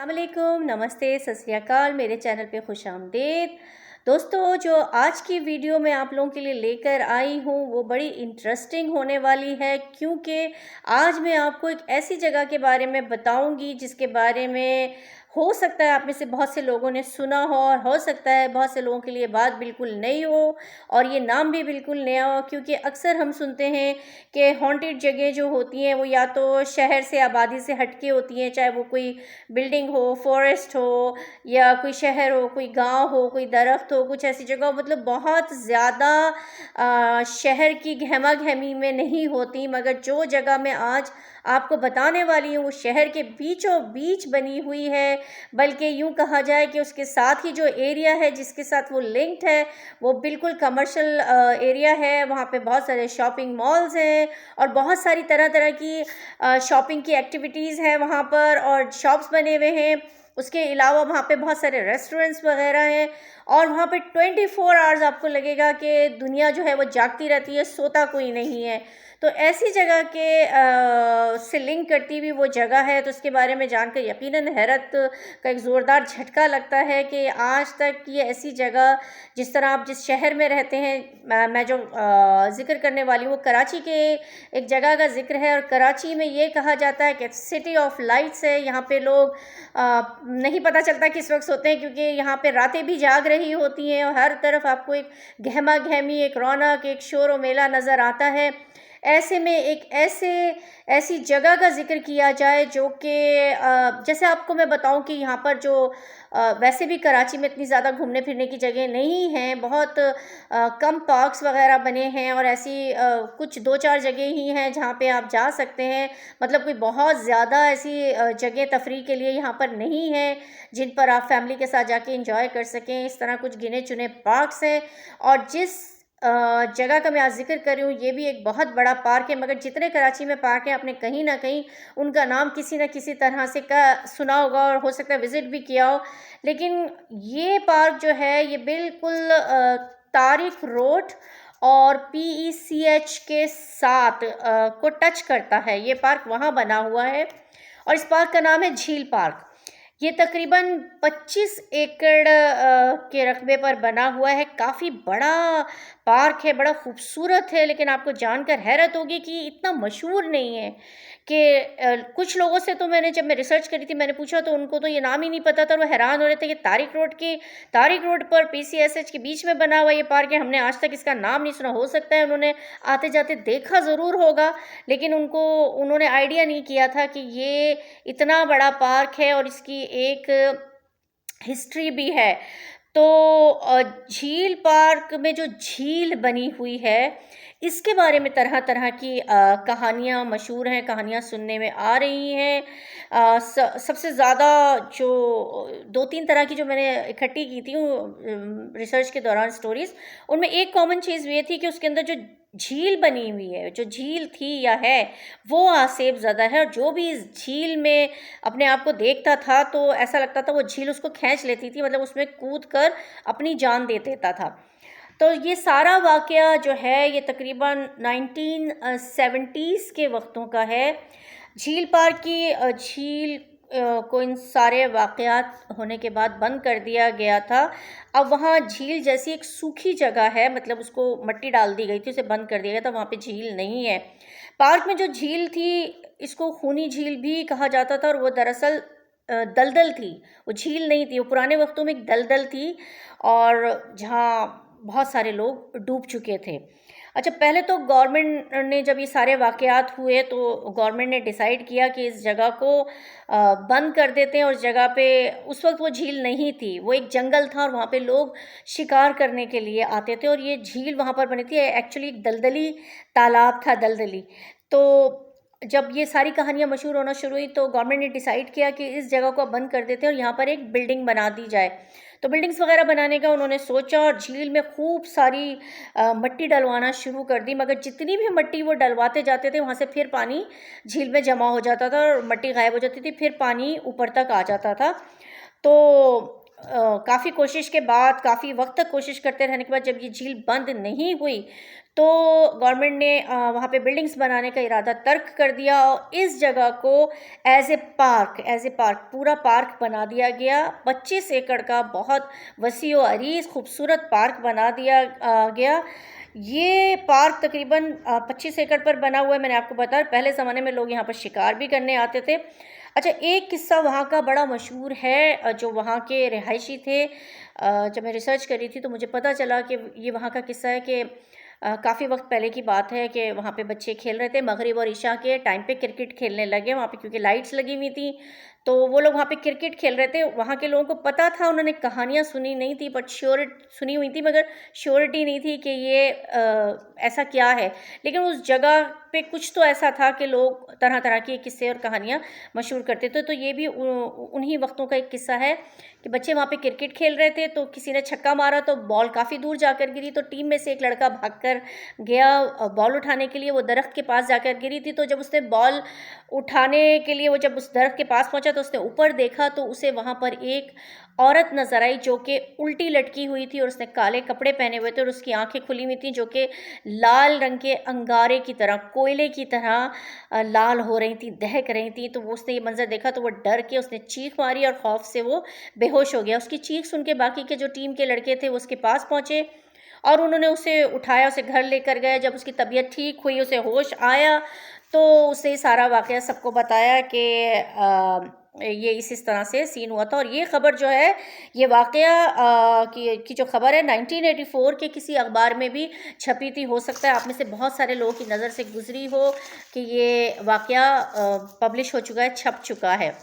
अस्सलामुअलैकुम, नमस्ते, सत श्री अकाल। मेरे चैनल पे खुश आमदीद। दोस्तों, जो आज की वीडियो मैं आप लोगों के लिए लेकर आई हूँ वो बड़ी इंटरेस्टिंग होने वाली है, क्योंकि आज मैं आपको एक ऐसी जगह के बारे में बताऊंगी जिसके बारे में हो सकता है आप में से बहुत से लोगों ने सुना हो और हो सकता है बहुत से लोगों के लिए बात बिल्कुल नई हो और ये नाम भी बिल्कुल नया हो। क्योंकि अक्सर हम सुनते हैं कि हॉन्टेड जगह जो होती हैं वो या तो शहर से, आबादी से हटके होती हैं, चाहे वो कोई बिल्डिंग हो, फॉरेस्ट हो, या कोई शहर हो, कोई गांव हो, कोई दरख्त हो, कुछ ऐसी जगह हो। मतलब बहुत ज़्यादा शहर की गहमा गहमी में नहीं होती, मगर जो जगह मैं आज आपको बताने वाली हूँ वो शहर के बीचों बीच बनी हुई है। बल्कि यूँ कहा जाए कि उसके साथ ही जो एरिया है जिसके साथ वो लिंक्ड है वो बिल्कुल कमर्शियल एरिया है। वहाँ पे बहुत सारे शॉपिंग मॉल्स हैं और बहुत सारी तरह तरह की शॉपिंग की एक्टिविटीज़ हैं वहाँ पर, और शॉप्स बने हुए हैं। उसके अलावा वहाँ पे बहुत सारे रेस्टोरेंट्स वगैरह हैं और वहाँ पे 24 आवर्स आपको लगेगा कि दुनिया जो है वो जागती रहती है, सोता कोई नहीं है। तो ऐसी जगह के से लिंक करती हुई वो जगह है, तो उसके बारे में जानकर यकीनन हैरत का एक ज़ोरदार झटका लगता है कि आज तक ये ऐसी जगह, जिस तरह आप जिस शहर में रहते हैं, मैं जो ज़िक्र करने वाली हूँ वो कराची के एक जगह का ज़िक्र है। और कराची में ये कहा जाता है कि सिटी ऑफ लाइट्स है। यहाँ पे लोग नहीं पता चलता किस वक्त सोते हैं, क्योंकि यहाँ पे रातें भी जाग रही होती हैं और हर तरफ आपको एक गहमा गहमी, एक रौनक, एक शोर व मेला नज़र आता है। ऐसे में एक ऐसी जगह का जिक्र किया जाए जो कि जैसे आपको मैं बताऊं कि यहाँ पर जो वैसे भी कराची में इतनी ज़्यादा घूमने फिरने की जगह नहीं हैं, बहुत कम पार्क्स वगैरह बने हैं और ऐसी कुछ 2-4 जगह ही हैं जहाँ पे आप जा सकते हैं। मतलब कोई बहुत ज़्यादा ऐसी जगह तफरीह के लिए यहाँ पर नहीं है जिन पर आप फैमिली के साथ जाके इंजॉय कर सकें। इस तरह कुछ गिने चुने पार्क्स हैं और जिस जगह का मैं आज जिक्र कर रही हूँ ये भी एक बहुत बड़ा पार्क है। मगर जितने कराची में पार्क हैं आपने कहीं ना कहीं उनका नाम किसी न किसी तरह से सुना होगा और हो सकता है विज़िट भी किया हो। लेकिन ये पार्क जो है ये बिल्कुल तारिक रोड और PECH के साथ को टच करता है। ये पार्क वहाँ बना हुआ है और इस पार्क का नाम है झील पार्क। ये तकरीबन 25 एकड़ के रकबे पर बना हुआ है। काफ़ी बड़ा पार्क है, बड़ा खूबसूरत है। लेकिन आपको जानकर हैरत होगी कि इतना मशहूर नहीं है कि कुछ लोगों से तो जब मैं रिसर्च करी थी मैंने पूछा तो उनको तो ये नाम ही नहीं पता था और वो हैरान हो रहे थे कि तारिक रोड पर PCSH के बीच में बना हुआ ये पार्क है, हमने आज तक इसका नाम नहीं सुना। हो सकता है उन्होंने आते जाते देखा ज़रूर होगा, लेकिन उन्होंने आइडिया नहीं किया था कि ये इतना बड़ा पार्क है और इसकी एक हिस्ट्री भी है। तो झील पार्क में जो झील बनी हुई है इसके बारे में तरह तरह की कहानियाँ मशहूर हैं, कहानियाँ सुनने में आ रही हैं। सबसे ज़्यादा जो 2-3 तरह की जो मैंने इकट्ठी की थी रिसर्च के दौरान स्टोरीज़, उनमें एक कॉमन चीज़ ये थी कि उसके अंदर जो झील बनी हुई है, जो झील थी या है, वो आसेब ज़्यादा है। और जो भी इस झील में अपने आप को देखता था तो ऐसा लगता था वो झील उसको खींच लेती थी, मतलब उसमें कूद कर अपनी जान दे देता था। तो ये सारा वाक़या जो है ये तकरीबन 1970s के वक्तों का है। झील पार्क की झील को इन सारे वाक़यात होने के बाद बंद कर दिया गया था। अब वहाँ झील जैसी एक सूखी जगह है, मतलब उसको मट्टी डाल दी गई थी, उसे बंद कर दिया गया था, वहाँ पे झील नहीं है। पार्क में जो झील थी इसको खूनी झील भी कहा जाता था और वो दरअसल दलदल थी, वो झील नहीं थी। वो पुराने वक्तों में एक दलदल थी और जहाँ बहुत सारे लोग डूब चुके थे। अच्छा, पहले तो गवर्नमेंट ने जब ये सारे वाक़यात हुए तो गवर्नमेंट ने डिसाइड किया कि इस जगह को बंद कर देते हैं। और उस जगह पे उस वक्त वो झील नहीं थी, वो एक जंगल था और वहाँ पे लोग शिकार करने के लिए आते थे और ये झील वहाँ पर बनी थी। एक्चुअली एक दलदली तालाब था, दलदली। तो जब ये सारी कहानियाँ मशहूर होना शुरू हुई तो गवर्नमेंट ने डिसाइड किया कि इस जगह को बंद कर देते हैं और यहाँ पर एक बिल्डिंग बना दी जाए। तो बिल्डिंग्स वगैरह बनाने का उन्होंने सोचा और झील में खूब सारी मट्टी डलवाना शुरू कर दी। मगर जितनी भी मट्टी वो डलवाते जाते थे वहाँ से फिर पानी झील में जमा हो जाता था और मट्टी गायब हो जाती थी, फिर पानी ऊपर तक आ जाता था। तो काफ़ी कोशिश के बाद, काफ़ी वक्त तक कोशिश करते रहने के बाद जब ये झील बंद नहीं हुई, तो गवर्नमेंट ने वहाँ पे बिल्डिंग्स बनाने का इरादा तर्क कर दिया और इस जगह को एज ए पार्क पूरा पार्क बना दिया गया। 25 एकड़ का बहुत वसी व अरीज खूबसूरत पार्क बना दिया गया। ये पार्क तकरीबन 25 एकड़ पर बना हुआ है। मैंने आपको बताया पहले ज़माने में लोग यहाँ पर शिकार भी करने आते थे। अच्छा, एक किस्सा वहाँ का बड़ा मशहूर है, जो वहाँ के रिहायशी थे। जब मैं रिसर्च कर रही थी तो मुझे पता चला कि ये वहाँ का किस्सा है कि काफ़ी वक्त पहले की बात है कि वहाँ पे बच्चे खेल रहे थे, मगरिब और इशा के टाइम पे क्रिकेट खेलने लगे वहाँ पे, क्योंकि लाइट्स लगी हुई थी। तो वो लोग वहाँ पे क्रिकेट खेल रहे थे। वहाँ के लोगों को पता था, उन्होंने कहानियाँ सुनी नहीं थी, बट सुनी हुई थी, मगर श्योरिटी नहीं थी कि ये ऐसा क्या है। लेकिन उस जगह पे कुछ तो ऐसा था कि लोग तरह तरह के किस्से और कहानियाँ मशहूर करते थे। तो ये भी उन्हीं वक्तों का एक किस्सा है कि बच्चे वहाँ पे क्रिकेट खेल रहे थे, तो किसी ने छक्का मारा तो बॉल काफ़ी दूर जाकर गिरी। तो टीम में से एक लड़का भागकर गया बॉल उठाने के लिए, वो दरख्त के पास जाकर गिरी थी। तो जब उसने बॉल उठाने के लिए वो जब उस दरख्त के पास पहुंचा तो उसने ऊपर देखा, तो उसे वहाँ पर एक औरत नजर आई जो कि उल्टी लटकी हुई थी और उसने काले कपड़े पहने हुए थे और उसकी आंखें खुली हुई थी, जो कि लाल रंग के अंगारे की तरह, कोयले की तरह लाल हो रही थी, दहक रही थी। तो वो उसने ये मंजर देखा तो वो डर के उसने चीख मारी और खौफ से वो बेहोश हो गया। उसकी चीख सुन के बाकी के जो टीम के लड़के थे वो उसके पास पहुंचे और उन्होंने उसे उठाया, उसे घर लेकर गए। जब उसकी तबीयत ठीक हुई, उसे होश आया, तो उसे सारा वाक़या सबको बताया कि ये इस तरह से सीन हुआ था। और ये ख़बर जो है, ये वाक़या की जो ख़बर है 1984 के किसी अखबार में भी छपी थी। हो सकता है आप में से बहुत सारे लोगों की नज़र से गुजरी हो कि ये वाक़या पब्लिश हो चुका है, छप चुका है।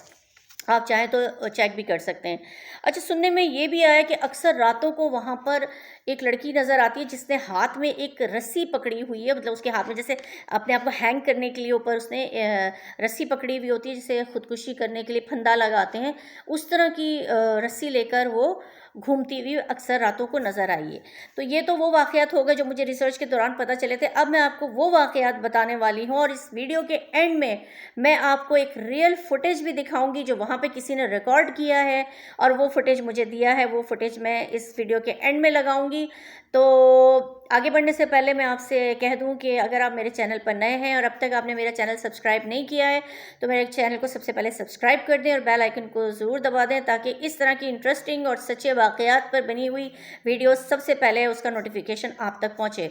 आप चाहें तो चेक भी कर सकते हैं। अच्छा, सुनने में ये भी आया कि अक्सर रातों को वहाँ पर एक लड़की नज़र आती है जिसने हाथ में एक रस्सी पकड़ी हुई है, मतलब उसके हाथ में जैसे अपने आप को हैंग करने के लिए ऊपर उसने रस्सी पकड़ी हुई होती है, जिसे खुदकुशी करने के लिए फंदा लगाते हैं, उस तरह की रस्सी लेकर वो घूमती हुई अक्सर रातों को नज़र आई है। तो ये तो वो वाक़यात हो गए जो मुझे रिसर्च के दौरान पता चले थे। अब मैं आपको वो वाक़यात बताने वाली हूँ और इस वीडियो के एंड में मैं आपको एक रियल फुटेज भी दिखाऊंगी जो वहाँ पे किसी ने रिकॉर्ड किया है और वो फुटेज मुझे दिया है। वो फुटेज मैं इस वीडियो के एंड में लगाऊंगी। तो आगे बढ़ने से पहले मैं आपसे कह दूं कि अगर आप मेरे चैनल पर नए हैं और अब तक आपने मेरा चैनल सब्सक्राइब नहीं किया है तो मेरे चैनल को सबसे पहले सब्सक्राइब कर दें और बेल आइकन को ज़रूर दबा दें, ताकि इस तरह की इंटरेस्टिंग और सच्चे वाक़यात पर बनी हुई वीडियो सबसे पहले उसका नोटिफिकेशन आप तक पहुँचे।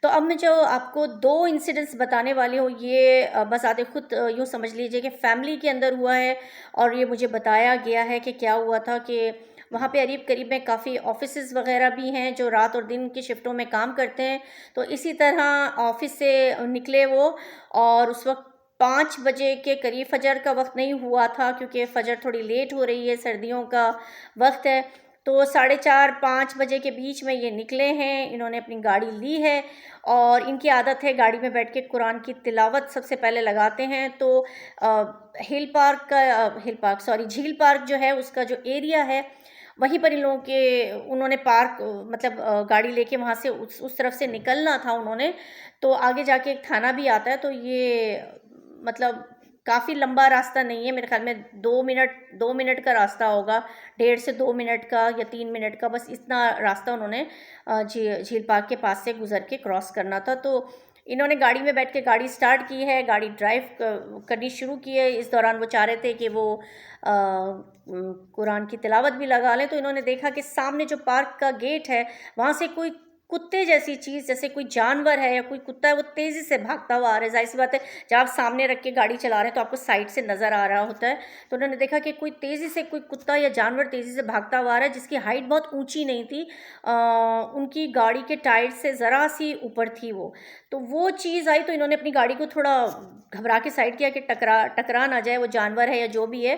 तो अब मैं जो आपको 2 इंसिडेंट्स बताने वाली हूँ, ये बस आते खुद यूँ समझ लीजिए कि फैमिली के अंदर हुआ है और ये मुझे बताया गया है कि क्या हुआ था। कि वहाँ पे करीब में काफ़ी ऑफिसेज़ वगैरह भी हैं जो रात और दिन की शिफ्टों में काम करते हैं। तो इसी तरह ऑफिस से निकले वो, और उस वक्त 5 बजे के करीब, फजर का वक्त नहीं हुआ था क्योंकि फजर थोड़ी लेट हो रही है, सर्दियों का वक्त है। तो 4:30-5 बजे के बीच में ये निकले हैं। इन्होंने अपनी गाड़ी ली है और इनकी आदत है गाड़ी में बैठ के कुरान की तिलावत सबसे पहले लगाते हैं। तो झील पार्क जो है उसका जो एरिया है वहीं पर इन लोगों के उन्होंने पार्क मतलब गाड़ी लेके वहाँ से उस तरफ से निकलना था उन्होंने। तो आगे जाके एक थाना भी आता है, तो ये मतलब काफ़ी लंबा रास्ता नहीं है, मेरे ख्याल में 2 मिनट का रास्ता होगा, 1.5 से 2 मिनट का या 3 मिनट का, बस इतना रास्ता उन्होंने झील पार्क के पास से गुजर के क्रॉस करना था। तो इन्होंने गाड़ी में बैठ के गाड़ी स्टार्ट की है, गाड़ी ड्राइव करनी शुरू की है। इस दौरान वो चाह रहे थे कि वो कुरान की तिलावत भी लगा लें। तो इन्होंने देखा कि सामने जो पार्क का गेट है वहाँ से कोई कुत्ते जैसी चीज़, जैसे कोई जानवर है या कोई कुत्ता है, वो तेज़ी से भागता हुआ आ रहा है। जाहिर सी बात है जब आप सामने रख के गाड़ी चला रहे हैं तो आपको साइड से नज़र आ रहा होता है। तो उन्होंने देखा कि कोई तेज़ी से कोई कुत्ता या जानवर तेज़ी से भागता हुआ आ रहा है, जिसकी हाइट बहुत ऊंची नहीं थी, उनकी गाड़ी के टायर से ज़रा सी ऊपर थी वो। तो वो चीज़ आई तो इन्होंने अपनी गाड़ी को थोड़ा घबरा के साइड किया कि टकरा ना जाए वो जानवर है या जो भी है।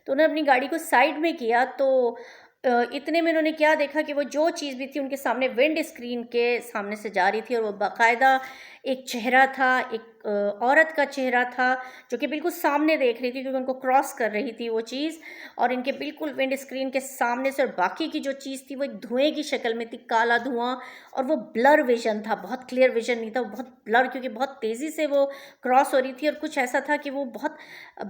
तो उन्होंने अपनी गाड़ी को साइड में किया। तो इतने में उन्होंने क्या देखा कि वो जो चीज़ भी थी उनके सामने विंड स्क्रीन के सामने से जा रही थी और वो बाकायदा एक चेहरा था, एक औरत का चेहरा था जो कि बिल्कुल सामने देख रही थी, क्योंकि उनको क्रॉस कर रही थी वो चीज़, और इनके बिल्कुल विंड स्क्रीन के सामने से। और बाकी की जो चीज़ थी वो एक धुएं की शक्ल में थी, काला धुआं, और वो ब्लर विजन था, बहुत क्लियर विजन नहीं था, वो बहुत ब्लर, क्योंकि बहुत तेज़ी से वो क्रॉस हो रही थी। और कुछ ऐसा था कि वो बहुत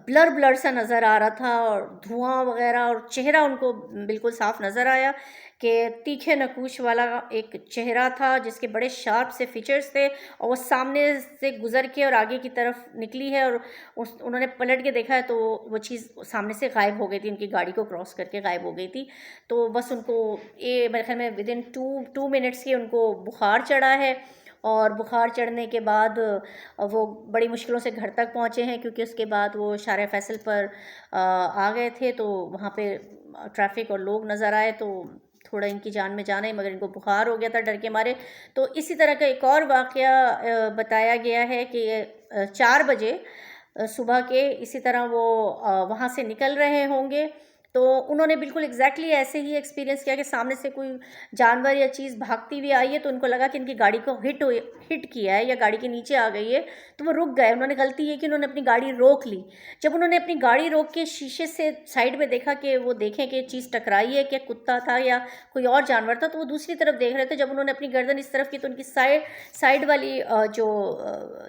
ब्लर ब्लर सा नज़र आ रहा था, और धुआं वगैरह, और चेहरा उनको बिल्कुल साफ नज़र आया कि तीखे नकूश वाला एक चेहरा था जिसके बड़े शार्प से फीचर्स थे, और वो सामने से गुजर के और आगे की तरफ निकली है, और उन्होंने पलट के देखा है तो वो चीज़ सामने से गायब हो गई थी, उनकी गाड़ी को क्रॉस करके गायब हो गई थी। तो बस उनको ये मेरे ख्याल में विदिन टू मिनट्स के उनको बुखार चढ़ा है, और बुखार चढ़ने के बाद वो बड़ी मुश्किलों से घर तक पहुँचे हैं, क्योंकि उसके बाद वो शारे फैसल पर आ गए थे, तो वहाँ पे ट्रैफिक और लोग नज़र आए, तो थोड़ा इनकी जान में जान आई, मगर इनको बुखार हो गया था डर के मारे। तो इसी तरह का एक और वाक़या बताया गया है कि 4 बजे सुबह के इसी तरह वो वहाँ से निकल रहे होंगे, तो उन्होंने बिल्कुल एग्जैक्टली ऐसे ही एक्सपीरियंस किया कि सामने से कोई जानवर या चीज़ भागती हुई आई है, तो उनको लगा कि इनकी गाड़ी को हिट किया है या गाड़ी के नीचे आ गई है, तो वो रुक गए। उन्होंने गलती ये कि उन्होंने अपनी गाड़ी रोक ली। जब उन्होंने अपनी गाड़ी रोक के शीशे से साइड में देखा कि वो देखें कि चीज़ टकराई है, क्या कुत्ता था या कोई और जानवर था, तो वो दूसरी तरफ देख रहे थे। जब उन्होंने अपनी गर्दन इस तरफ की, तो उनकी साइड वाली जो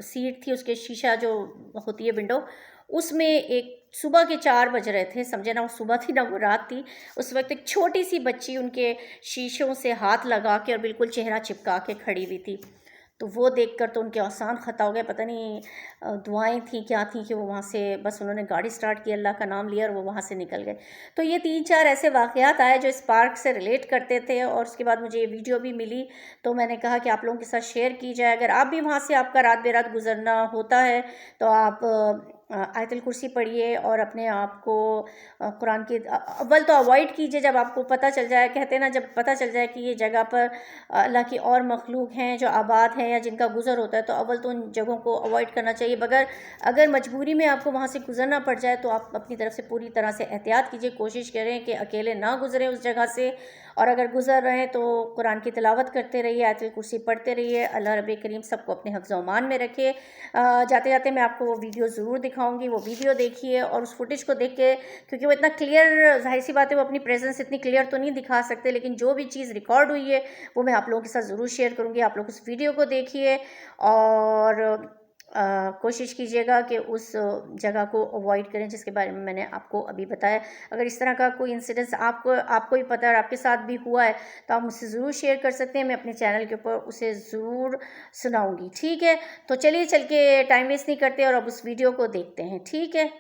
सीट थी, उसके शीशा जो होती है विंडो, उसमें एक सुबह के 4 बज रहे थे, समझे ना वो सुबह थी ना वो रात थी। उस वक्त एक छोटी सी बच्ची उनके शीशों से हाथ लगा के और बिल्कुल चेहरा चिपका के खड़ी हुई थी। तो वो देखकर तो उनके आसान ख़ता हो गया, पता नहीं दुआएं थी क्या थी कि वो वहाँ से बस उन्होंने गाड़ी स्टार्ट की, अल्लाह का नाम लिया और वो वहाँ से निकल गए। तो ये 3-4 ऐसे वाक़यात आए जो इस पार्क से रिलेट करते थे, और उसके बाद मुझे ये वीडियो भी मिली, तो मैंने कहा कि आप लोगों के साथ शेयर की जाए। अगर आप भी वहाँ से आपका रात बेरात गुजरना होता है, तो आप आयतुल कुर्सी पढ़िए, और अपने आप को कुरान की अव्वल तो अवॉइड कीजिए। जब आपको पता चल जाए, कहते हैं ना, जब पता चल जाए कि ये जगह पर अल्लाह की और मखलूक हैं जो आबाद हैं या जिनका गुज़र होता है, तो अव्वल तो उन जगहों को अवॉइड करना चाहिए। मगर अगर मजबूरी में आपको वहाँ से गुजरना पड़ जाए, तो आप अपनी तरफ से पूरी तरह से एहतियात कीजिए, कोशिश करें कि अकेले ना गुजरें उस जगह से। और अगर गुजर रहे हैं तो कुरान की तिलावत करते रहिए, आयतुल कुर्सी पढ़ते रहिए। अल्लाह रब्बे करीम सबको अपने हिफ्ज़ व अमान में रखे। जाते जाते मैं आपको वो वीडियो ज़रूर दिखाऊंगी, वो वीडियो देखिए, और उस फुटेज को देख के, क्योंकि वो इतना क्लियर, जाहिर सी बात है वो अपनी प्रेजेंस इतनी क्लियर तो नहीं दिखा सकते, लेकिन जो भी चीज़ रिकॉर्ड हुई है वो मैं आप लोगों के साथ ज़रूर शेयर करूँगी। आप लोग उस वीडियो को देखिए, और कोशिश कीजिएगा कि उस जगह को अवॉइड करें जिसके बारे में मैंने आपको अभी बताया। अगर इस तरह का कोई इंसिडेंस आपको भी पता है और आपके साथ भी हुआ है, तो आप मुझसे ज़रूर शेयर कर सकते हैं, मैं अपने चैनल के ऊपर उसे ज़रूर सुनाऊंगी। ठीक है, तो चलिए, चल के टाइम वेस्ट नहीं करते और अब उस वीडियो को देखते हैं। ठीक है।